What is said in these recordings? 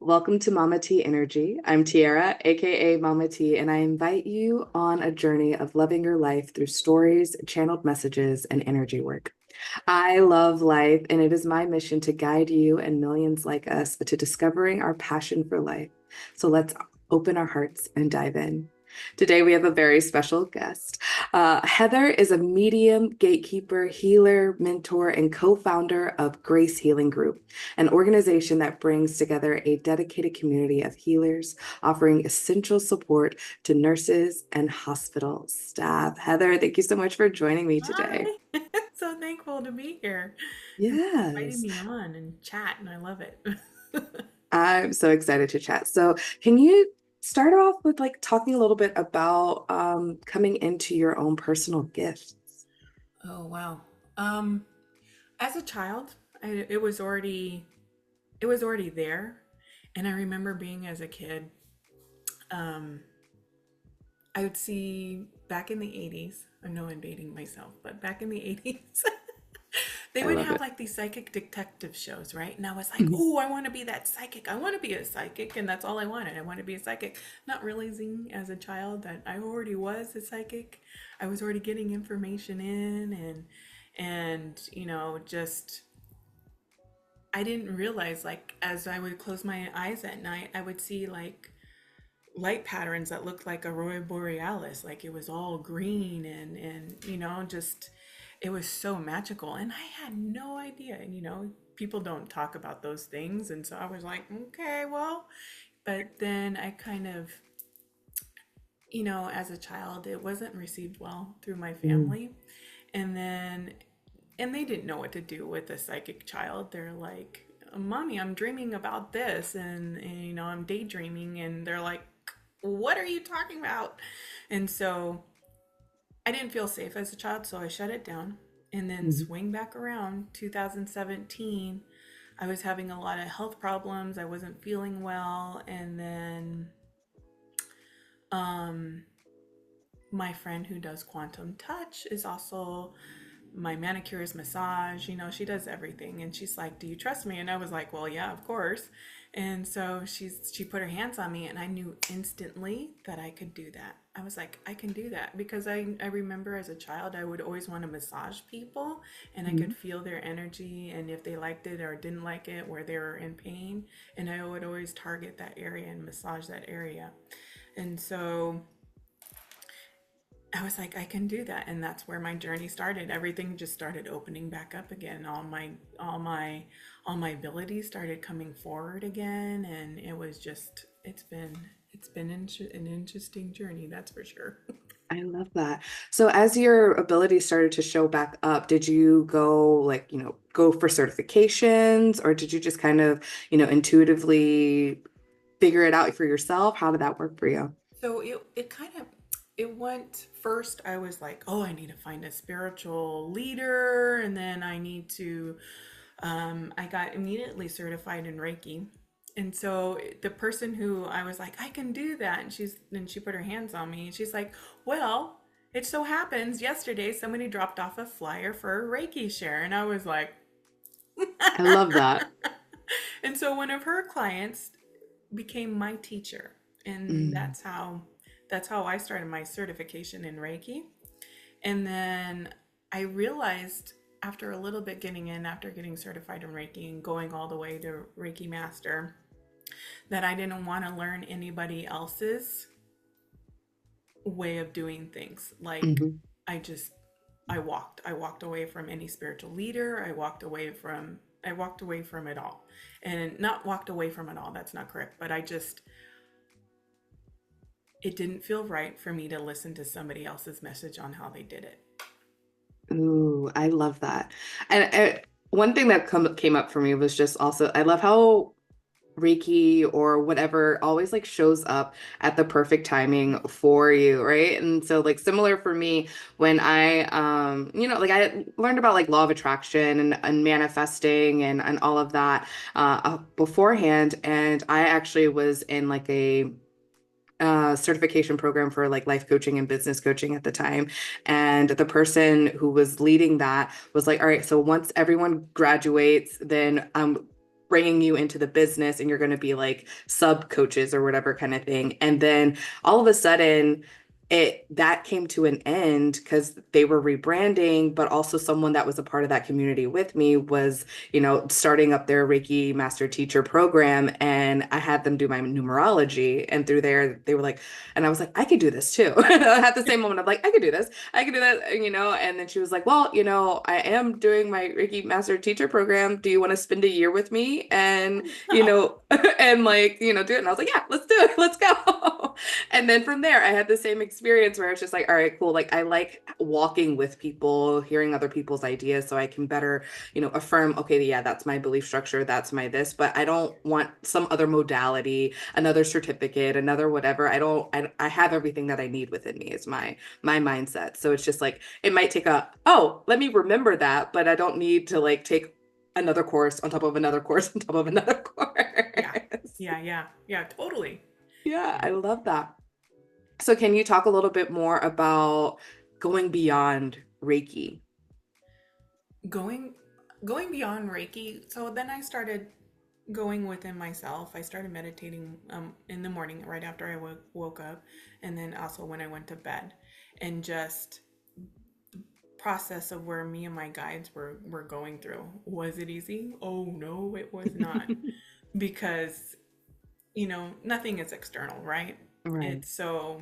Welcome to Mama T Energy. I'm Tiara, aka Mama T, and I invite you on a journey of loving your life through stories, channeled messages, and energy work. I love life, and it is my mission to guide you and millions like us to discovering our passion for life. So let's open our hearts and dive in. Today, we have a very special guest. Heather is a medium, gatekeeper, healer, mentor, and co founder of Grace Healing Group, an organization that brings together a dedicated community of healers, offering essential support to nurses and hospital staff. Heather, thank you so much for joining me today. Hi. So thankful to be here and inviting Yes, me on and chat, and I love it. I'm so excited to chat. So, can you start off with like talking a little bit about coming into your own personal gifts? Oh wow. Um, as a child, it was already there, and I remember being as a kid. Um, I would see back in the 80s. I know I'm dating myself, but back in the 80s, they I would love have it. like these psychic detective shows, right? And I was like, Mhm. oh, I want to be that psychic. I want to be a psychic. And that's all I wanted. I want to be a psychic. Not realizing as a child that I already was a psychic. I was already getting information in and just I didn't realize like as I would close my eyes at night, I would see like light patterns that looked like aurora borealis, like it was all green and just it was so magical, and I had no idea. And people don't talk about those things, and so I was like, okay, well, but then I kind of, as a child, it wasn't received well through my Mm. family, and they didn't know what to do with a psychic child. They're like, mommy, I'm dreaming about this, and I'm daydreaming, and they're like, what are you talking about? And so I didn't feel safe as a child, so I shut it down. And then Mhm. swing back around 2017, I was having a lot of health problems. I wasn't feeling well. And then um, my friend who does quantum touch is also my manicurist, massage, she does everything. And she's like, do you trust me? And I was like, well, yeah, of course. And so she put her hands on me, and I knew instantly that I could do that. I was like, I can do that, because I remember as a child I would always want to massage people, and I could Mhm. feel their energy, and if they liked it or didn't like it, where they were in pain, and I would always target that area and massage that area. And so I was like, I can do that. And that's where my journey started. Everything just started opening back up again. All my abilities started coming forward again. And it was just, it's been an interesting journey, that's for sure. I love that. So as your abilities started to show back up, did you go like, go for certifications or did you just kind of, intuitively figure it out for yourself? How did that work for you? So it kind of, it went first. I was like, oh, I need to find a spiritual leader. And then I need to I got immediately certified in Reiki. And so the person who I was like, I can do that. And she put her hands on me, and she's like, well, it so happens yesterday somebody dropped off a flyer for a Reiki share. And I was like, I love that. and so one of her clients became my teacher. And Mm. that's how I started my certification in Reiki. And then I realized after a little bit after getting certified in Reiki and going all the way to Reiki Master, that I didn't want to learn anybody else's way of doing things. Like Mhm. I just I walked away from any spiritual leader. I walked away from it all. And not walked away from it all, that's not correct, but it didn't feel right for me to listen to somebody else's message on how they did it. Ooh, I love that. And one thing that came up for me was just also, I love how Reiki or whatever always like shows up at the perfect timing for you, right? And so like similar for me when I like I learned about like law of attraction and manifesting and all of that beforehand. And I actually was in like a certification program for like life coaching and business coaching at the time. And the person who was leading that was like, all right, so once everyone graduates, then bringing you into the business and you're going to be like sub coaches or whatever kind of thing. And then all of a sudden, it that came to an end because they were rebranding, but also someone that was a part of that community with me was, starting up their Reiki master teacher program. And I had them do my numerology. And through there, they were like, and I was like, I could do this too. I had the same moment of like, I could do this. I could do that, And then she was like, well, I am doing my Reiki master teacher program. Do you want to spend a year with me? And, Oh, and like, do it. And I was like, yeah, let's do it. Let's go. And then from there, I had the same experience where it's just like, all right, cool. Like I like walking with people, hearing other people's ideas so I can better, affirm, okay, yeah, that's my belief structure, that's my this, but I don't want some other modality, another certificate, another whatever. I have everything that I need within me is my mindset. So it's just like it might take let me remember that, but I don't need to like take another course on top of another course on top of another yeah. course. Yeah, yeah. Yeah, totally. Yeah, Yeah. I love that. So can you talk a little bit more about going beyond Reiki? Going going beyond Reiki. So then I started going within myself. I started meditating in the morning right after I woke up, and then also when I went to bed, and just process of where me and my guides were going through. Was it easy? Oh no, it was not. Because, nothing is external, right? Right. It's so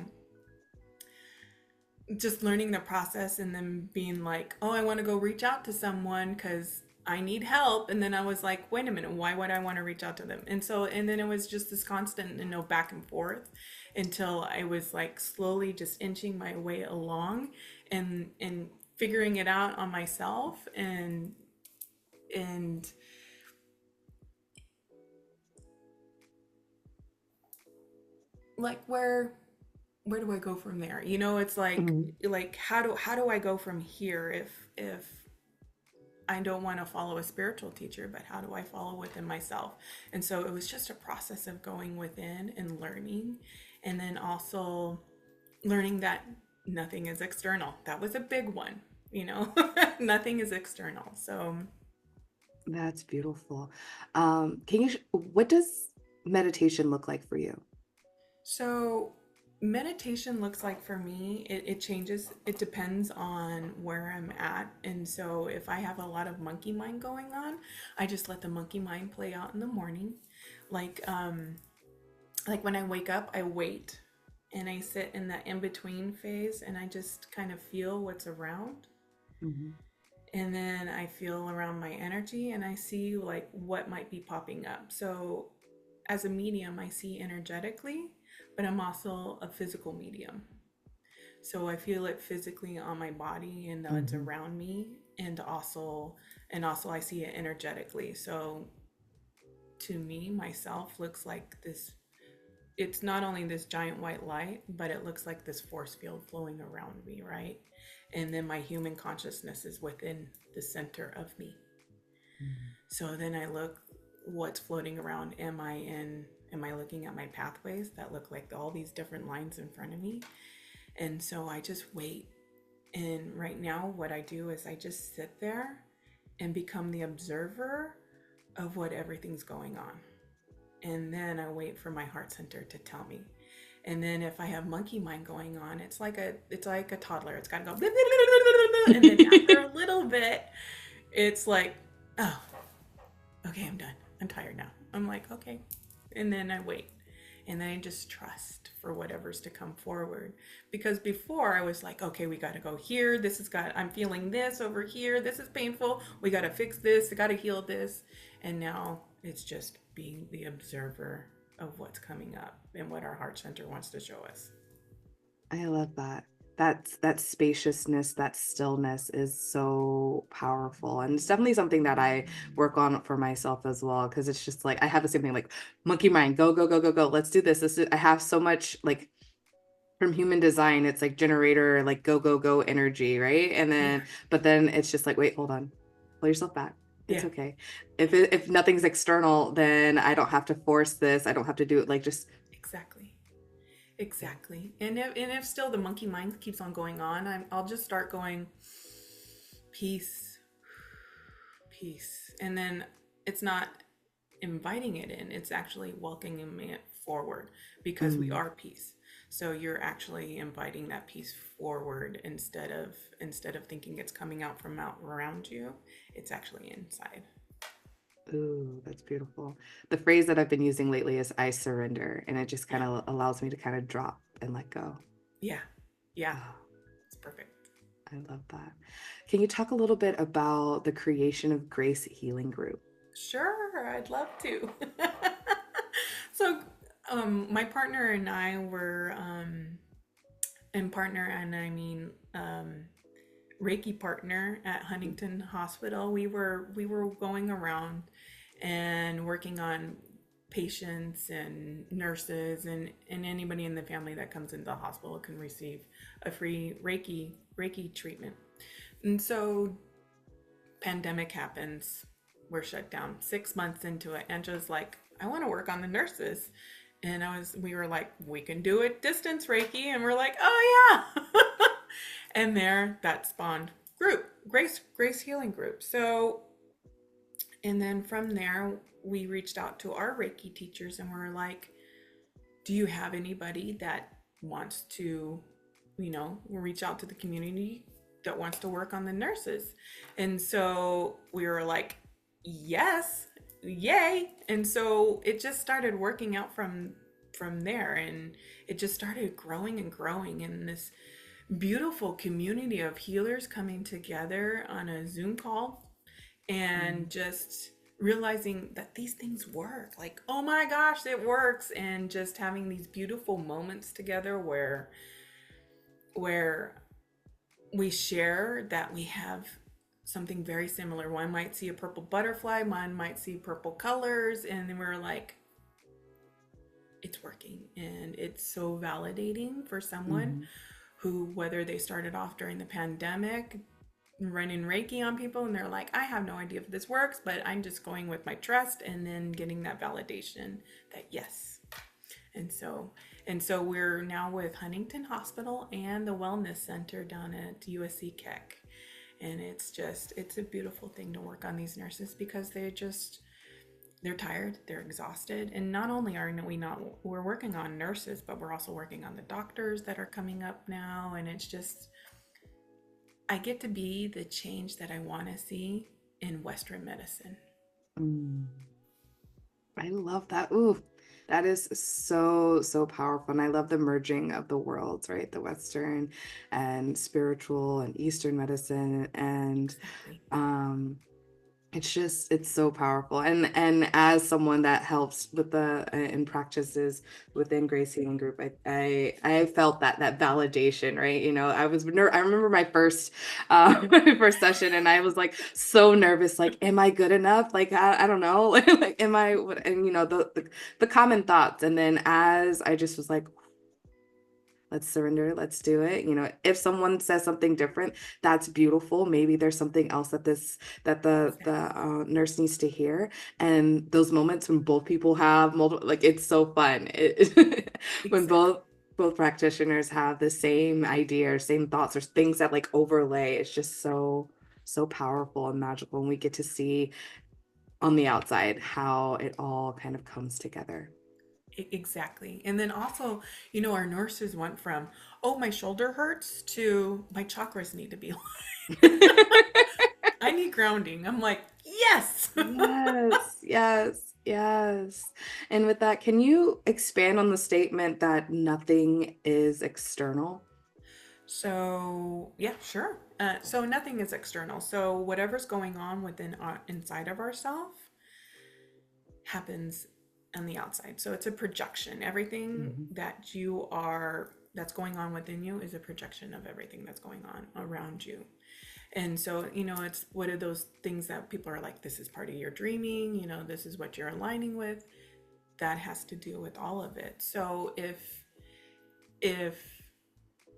just learning the process and then being like, oh, I want to go reach out to someone because I need help. And then I was like, wait a minute, why would I want to reach out to them? And then it was just this constant, back and forth until I was like slowly just inching my way along and figuring it out on myself and like where do I go from there? It's Mhm. like how do I go from here if I don't want to follow a spiritual teacher, but how do I follow within myself? And so it was just a process of going within and learning, and then also learning that nothing is external. That was a big one, nothing is external. That's beautiful. What does meditation look like for you? So meditation looks like for me, it changes. It depends on where I'm at. And so if I have a lot of monkey mind going on, I just let the monkey mind play out in the morning. Like like when I wake up, I wait and I sit in that in between phase and I just kind of feel what's around. Mhm. And then I feel around my energy and I see like what might be popping up. So as a medium, I see energetically, but I'm also a physical medium. So I feel it physically on my body and it's Mhm. around me, and also I see it energetically. So to me, myself looks like this. It's not only this giant white light, but it looks like this force field flowing around me, right? And then my human consciousness is within the center of me. Mhm. So then I look what's floating around. Am I looking at my pathways that look like all these different lines in front of me? And so I just wait. And right now what I do is I just sit there and become the observer of what everything's going on. And then I wait for my heart center to tell me. And then if I have monkey mind going on, it's like a toddler. It's got to go and then after a little bit, it's like, oh, okay, I'm done. I'm tired now. I'm like, okay. And then I wait. And then I just trust for whatever's to come forward. Because before I was like, okay, we got to go here. I'm feeling this over here. This is painful. We got to fix this. I got to heal this. And now it's just being the observer of what's coming up and what our heart center wants to show us. I love that. That spaciousness, that stillness is so powerful. And it's definitely something that I work on for myself as well. Cause it's just like I have the same thing like monkey mind, go, go, go, go, go. Let's do this. I have so much like from human design, it's like generator, like go, go, go energy, right? And Yeah. then, but then it's just like, wait, hold on, pull yourself back. It's Yeah. okay. If nothing's external, then I don't have to force this. I don't have to do it. Like just Exactly. Exactly. And if still the monkey mind keeps on going on, I'll just start going peace, peace. And then it's not inviting it in. It's actually welcoming it forward because we Mm. are peace. So you're actually inviting that peace forward instead of thinking it's coming out from out around you. It's actually inside. Ooh, that's beautiful. The phrase that I've been using lately is I surrender, and it just Yeah. kind of allows me to kind of drop and let go. Yeah. Yeah. Oh, It's perfect. I love that. Can you talk a little bit about the creation of Grace Healing Group? Sure, I'd love to. So, my partner and I were, and partner, and I mean, Reiki partner at Huntington Hospital. We were going around and working on patients and nurses and anybody in the family that comes into the hospital can receive a free Reiki treatment. And so pandemic happens, we're shut down 6 months into it. Angela's like, I want to work on the nurses. And we were like, we can do it distance Reiki. And we're like, oh yeah. And there that spawned Grace Healing Group. So, and then from there, we reached out to our Reiki teachers and we're like, do you have anybody that wants to, reach out to the community that wants to work on the nurses? And so we were like, yes, yay. And so it just started working out from there, and it just started growing and growing in this beautiful community of healers coming together on a Zoom call and Mm. just realizing that these things work. Like, oh my gosh, it works. And just having these beautiful moments together where we share that we have something very similar. One might see a purple butterfly, one might see purple colors, and then we're like, it's working. And it's so validating for someone Mhm. who, whether they started off during the pandemic running Reiki on people and they're like, I have no idea if this works, but I'm just going with my trust, and then getting that validation that yes. And so we're now with Huntington Hospital and the Wellness Center down at USC Keck. And it's a beautiful thing to work on these nurses because they're tired, they're exhausted. And not only are we not we're working on nurses, but we're also working on the doctors that are coming up now. And it's just, I get to be the change that I want to see in Western medicine. Mm. I love that. Ooh, that is so, so powerful. And I love the merging of the worlds, right? The Western and spiritual and Eastern medicine. And Exactly. um, it's so powerful. And as someone that helps with the and practices within Grace Healing Group, I felt that validation, right? I remember my first my first session, and I was like so nervous, like, am I good enough? Like, I don't know. Like, am I and the common thoughts. And then as I just was like, let's surrender, let's do it. If someone says something different, that's beautiful. Maybe there's something else that the Exactly. nurse needs to hear. And those moments when both people have multiple, like, it's so fun. When Exactly. both practitioners have the same idea or same thoughts or things that like overlay, it's just so powerful and magical. And we get to see on the outside how it all kind of comes together. Exactly. And then also, our nurses went from, oh, my shoulder hurts to my chakras need to be I need grounding. I'm like, yes. Yes, yes, yes. And with that, can you expand on the statement that nothing is external? So, yeah, sure. So nothing is external. So whatever's going on within inside of ourselves happens on the outside. So it's a projection. Everything Mhm. that's going on within you is a projection of everything that's going on around you. And so, it's what are those things that people are like, this is part of your dreaming, this is what you're aligning with. That has to do with all of it. So if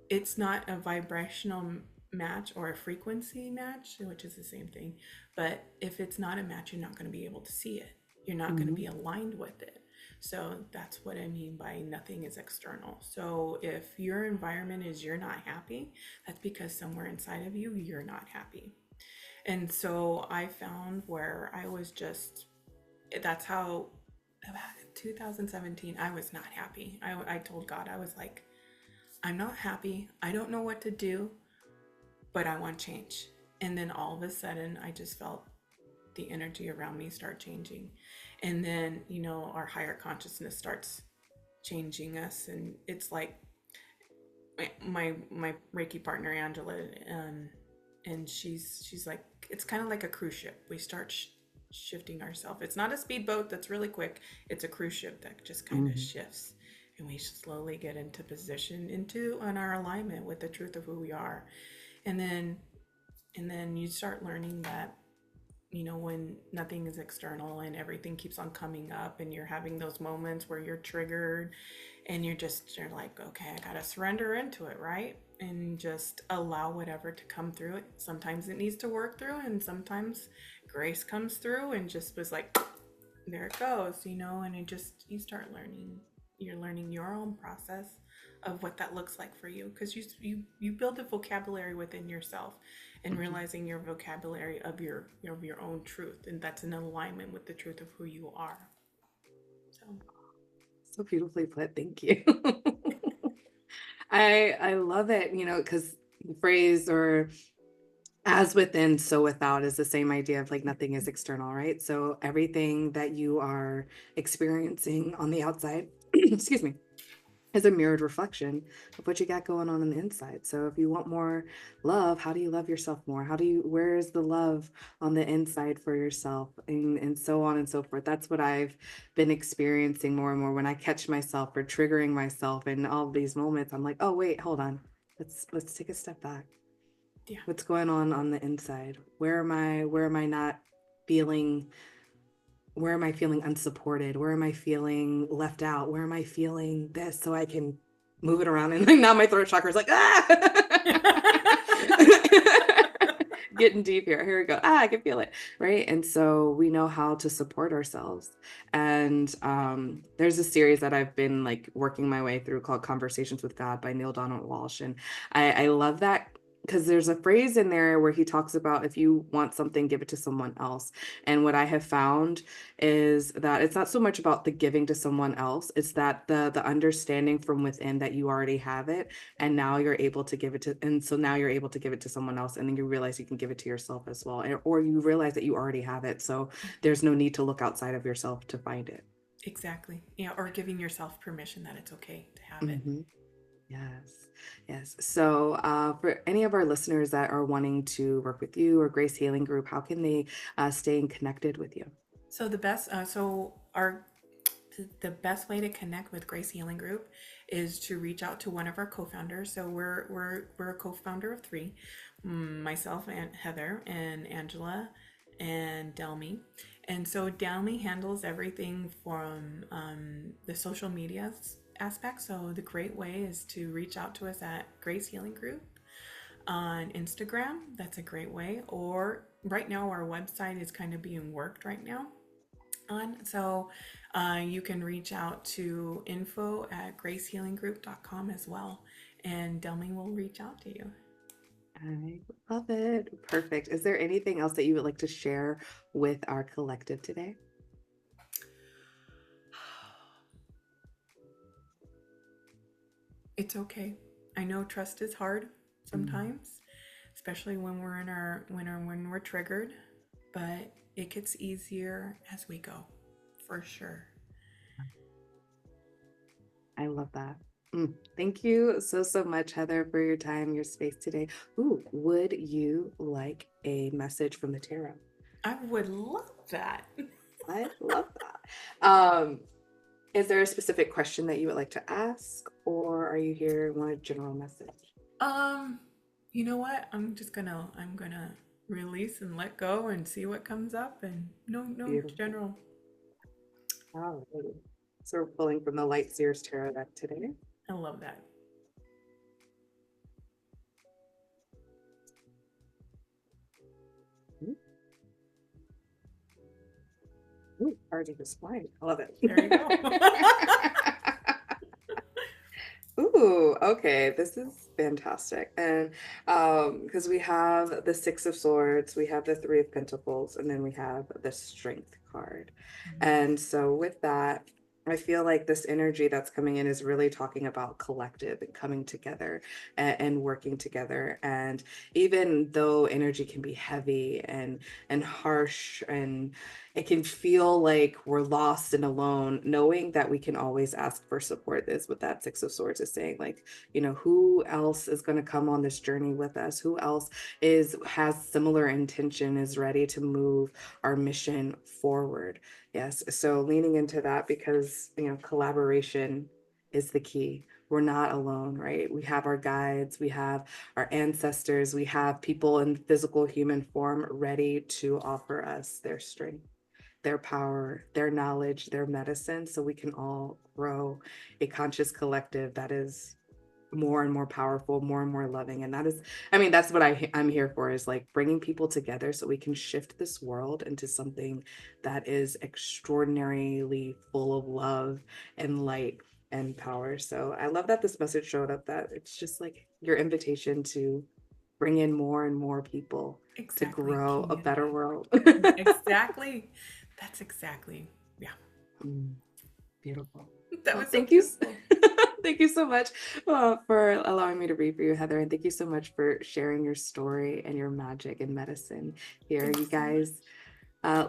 it's not a vibrational match or a frequency match, which is the same thing, but if it's not a match, you're not going to be able to see it. You're not going to be Mhm. aligned with it. So that's what I mean by nothing is external. So if your environment is you're not happy, that's because somewhere inside of you, you're not happy. And so I found where I was just that's how, about 2017, I was not happy. I told God, I was like, I'm not happy. I don't know what to do, but I want change. And then all of a sudden, I just felt the energy around me start changing. And then, our higher consciousness starts changing us. And it's like my Reiki partner, Angela, and she's like, it's kind of like a cruise ship. We start shifting ourselves. It's not a speedboat that's really quick. It's a cruise ship that just kind of Mhm. shifts, and we slowly get into position, into on our alignment with the truth of who we are. And then you start learning that, when nothing is external and everything keeps on coming up, and you're having those moments where you're triggered, and you're like, okay, I gotta surrender into it, right? And just allow whatever to come through it. Sometimes it needs to work through, and sometimes grace comes through and just was like, there it goes, and it just, you start learning. You're learning your own process of what that looks like for you, because you build a vocabulary within yourself, and Mhm. realizing your vocabulary of your own truth, and that's in alignment with the truth of who you are. So So beautifully put. Thank you. I love it, because the phrase or as within, so without is the same idea of like nothing is external, right? So everything that you are experiencing on the outside, excuse me, is a mirrored reflection of what you got going on the inside. So if you want more love, how do you love yourself more? Where is the love on the inside for yourself? And so on and so forth. That's what I've been experiencing more and more when I catch myself or triggering myself in all of these moments. I'm like, oh wait, hold on. Let's take a step back. yeah. What's going on the inside? Where am I not feeling where am I feeling unsupported? Where am I feeling left out? Where am I feeling this so I can move it around? And like now my throat chakra is like, ah, getting deep here. Here we go. I can feel it. Right. And so we know how to support ourselves. And there's a series that I've been like working my way through called Conversations with God by Neil Donald Walsh. And I love that because there's a phrase in there where he talks about if you want something, give it to someone else. And what I have found is that it's not so much about the giving to someone else, it's that the understanding from within that you already have it, and now you're able to give it to and so now you're able to give it to someone else, and then you realize you can give it to yourself as well, or you realize that you already have it, so there's no need to look outside of yourself to find it. Exactly. Yeah, or giving yourself permission that it's okay to have it. Hmm. Yes, yes. So for any of our listeners that are wanting to work with you or Grace Healing Group, how can they stay connected with you? So the best way to connect with Grace Healing Group is to reach out to one of our co-founders. So we're a co-founder of three, myself and Heather and Angela and Delmy. And so Delmy handles everything from the social media aspect. So the great way is to reach out to us at Grace Healing Group on Instagram. That's a great way. Or right now, our website is kind of being worked right now on. So you can reach out to info@gracehealinggroup.com as well. And Delmy will reach out to you. I love it. Perfect. Is there anything else that you would like to share with our collective today? It's okay. I know trust is hard Mm, sometimes, especially when we're in when we're triggered, but it gets easier as we go, for sure. I love that. Thank you so much, Heather, for your time, your space today. Ooh, would you like a message from the tarot? I would love that. I love that. Is there a specific question that you would like to ask, or are you here and want a general message? Um, you know what? I'm gonna release and let go and see what comes up, and no Beautiful. general. All right. So we're pulling from the Light Seers Tarot deck today. I love that. Ooh, ooh, already displayed. I love it. There you go. Ooh, okay. Okay, this is fantastic. And because we have the Six of Swords, we have the Three of Pentacles, and then we have the Strength card. Mhm. And so with that, I feel like this energy that's coming in is really talking about collective and coming together and working together. And even though energy can be heavy and harsh and it can feel like we're lost and alone, knowing that we can always ask for support is what that Six of Swords is saying. Like, who else is going to come on this journey with us? Who else has similar intention, is ready to move our mission forward? Yes. So leaning into that, because, collaboration is the key. We're not alone, right? We have our guides, we have our ancestors, we have people in physical human form ready to offer us their strength, their power, their knowledge, their medicine, so we can all grow a conscious collective that is more and more powerful, more and more loving. And that is, I mean, that's what I'm here for, is like bringing people together so we can shift this world into something that is extraordinarily full of love and light and power. So I love that this message showed up, that it's just like your invitation to bring in more and more people to Exactly, grow a better community. world. Exactly. That's exactly. Yeah. Mm, beautiful. That Well, was so thank you. beautiful. Thank you so much for allowing me to read for you, Heather. And thank you so much for sharing your story and your magic and medicine here. Thank You you so much. guys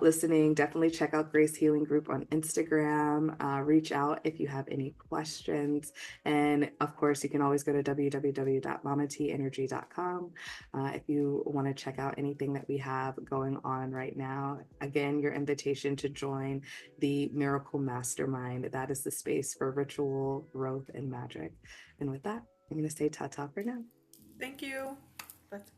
listening, definitely check out Grace Healing Group on Instagram. Reach out if you have any questions. And of course, you can always go to www.mamateenergy.com if you want to check out anything that we have going on right now. Again, your invitation to join the Miracle Mastermind. That is the space for ritual, growth, and magic. And with that, I'm going to say ta ta for now. Thank you. That's